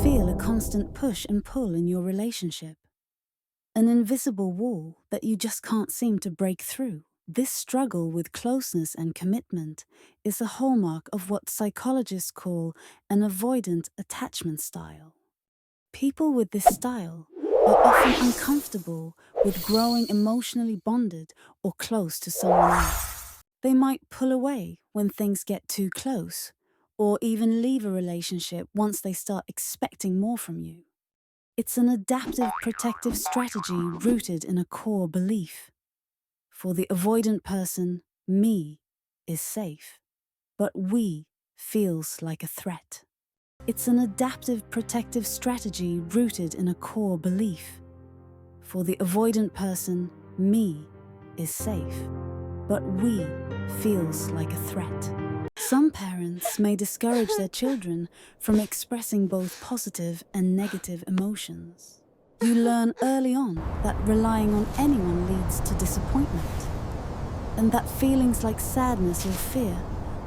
feel a constant push and pull in your relationship, an invisible wall that you just can't seem to break through. This struggle with closeness and commitment is a hallmark of what psychologists call an avoidant attachment style. People with this style are often uncomfortable with growing emotionally bonded or close to someone else. They might pull away when things get too close, or even leave a relationship once they start expecting more from you. It's an adaptive protective strategy rooted in a core belief. For the avoidant person, me is safe, but we feels like a threat. It's an adaptive protective strategy rooted in a core belief. For the avoidant person, me is safe, but we feels like a threat. Some parents may discourage their children from expressing both positive and negative emotions. You learn early on that relying on anyone leads to disappointment, and that feelings like sadness or fear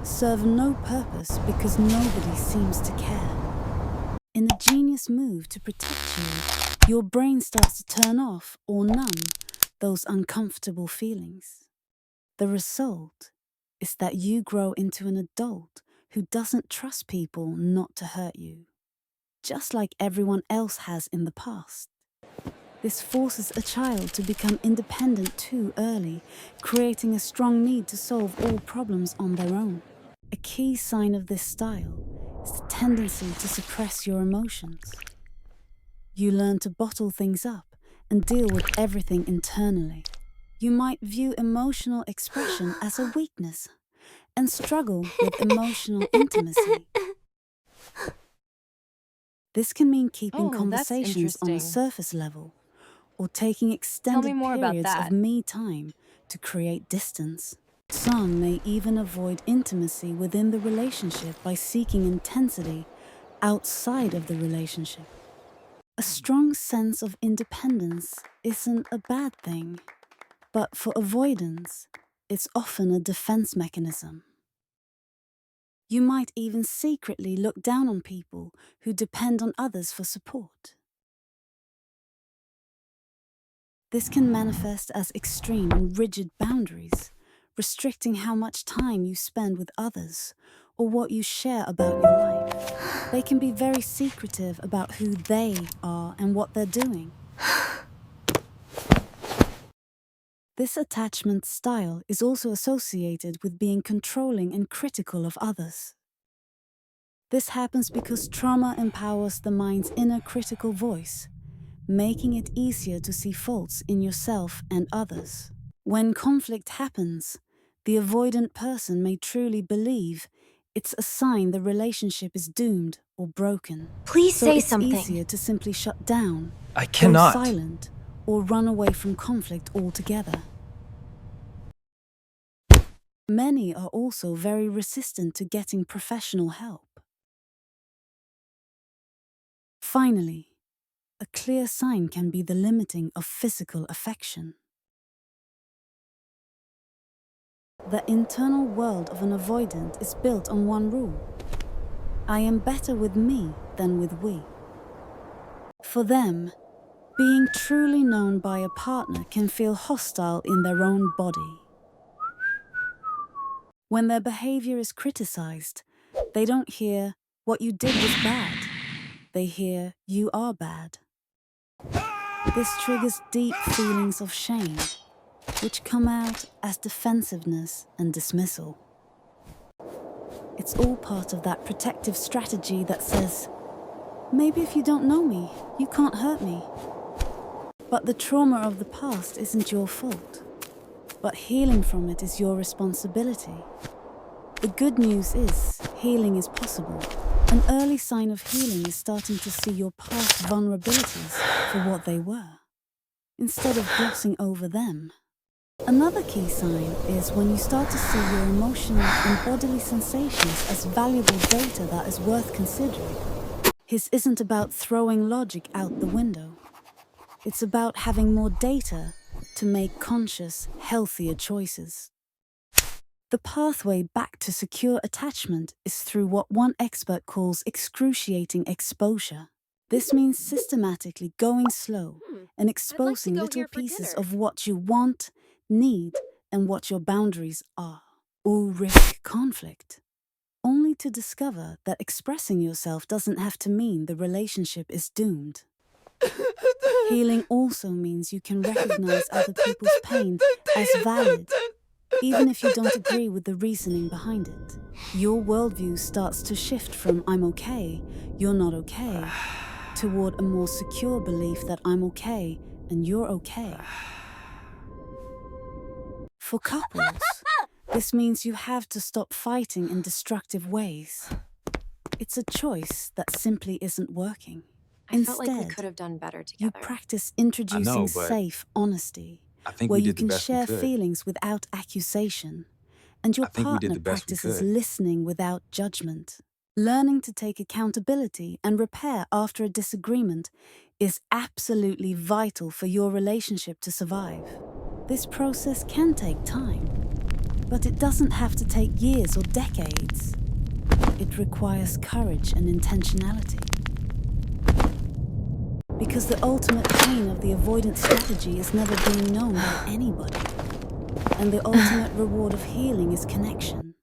serve no purpose because nobody seems to care. In a genius move to protect you, your brain starts to turn off or numb those uncomfortable feelings. The result is that you grow into an adult who doesn't trust people not to hurt you, just like everyone else has in the past. This forces a child to become independent too early, creating a strong need to solve all problems on their own. A key sign of this style is the tendency to suppress your emotions. You learn to bottle things up and deal with everything internally. You might view emotional expression as a weakness and struggle with emotional intimacy. This can mean keeping conversations on a surface level or taking extended periods of me time to create distance. Some may even avoid intimacy within the relationship by seeking intensity outside of the relationship. A strong sense of independence isn't a bad thing, but for avoidance, it's often a defense mechanism. You might even secretly look down on people who depend on others for support. This can manifest as extreme and rigid boundaries, restricting how much time you spend with others or what you share about your life. They can be very secretive about who they are and what they're doing. This attachment style is also associated with being controlling and critical of others. This happens because trauma empowers the mind's inner critical voice, making it easier to see faults in yourself and others. When conflict happens, the avoidant person may truly believe it's a sign the relationship is doomed or broken. Please say something. So it's easier to simply shut down, I cannot. go silent, or run away from conflict altogether. Many are also very resistant to getting professional help. Finally, a clear sign can be the limiting of physical affection. The internal world of an avoidant is built on one rule: I am better with me than with we. For them, being truly known by a partner can feel hostile in their own body. When their behavior is criticized, they don't hear, "What you did was bad." They hear, "You are bad." This triggers deep feelings of shame, which come out as defensiveness and dismissal. It's all part of that protective strategy that says, maybe if you don't know me, you can't hurt me. But the trauma of the past isn't your fault. But healing from it is your responsibility. The good news is, healing is possible. An early sign of healing is starting to see your past vulnerabilities for what they were, instead of glossing over them. Another key sign is when you start to see your emotional and bodily sensations as valuable data that is worth considering. This isn't about throwing logic out the window. It's about having more data to make conscious, healthier choices. The pathway back to secure attachment is through what one expert calls excruciating exposure. This means systematically going slow and exposing go little here for pieces dinner. of what you want, need, and what your boundaries are. All risk conflict, only to discover that expressing yourself doesn't have to mean the relationship is doomed. Healing also means you can recognize other people's pain as valid, even if you don't agree with the reasoning behind it. Your worldview starts to shift from "I'm okay, you're not okay" toward a more secure belief that I'm okay and you're okay. For couples, this means you have to stop fighting in destructive ways. It's a choice that simply isn't working. I felt like we Instead, could have done better you together. practice I introducing know, but safe honesty, I think where we you did the can best we share could. feelings without accusation, and your I think we did partner the best we practices could. listening without judgment. Learning to take accountability and repair after a disagreement is absolutely vital for your relationship to survive. This process can take time, but it doesn't have to take years or decades. It requires courage and intentionality. Because the ultimate pain of the avoidance strategy is never being known by anybody. And the ultimate reward of healing is connection.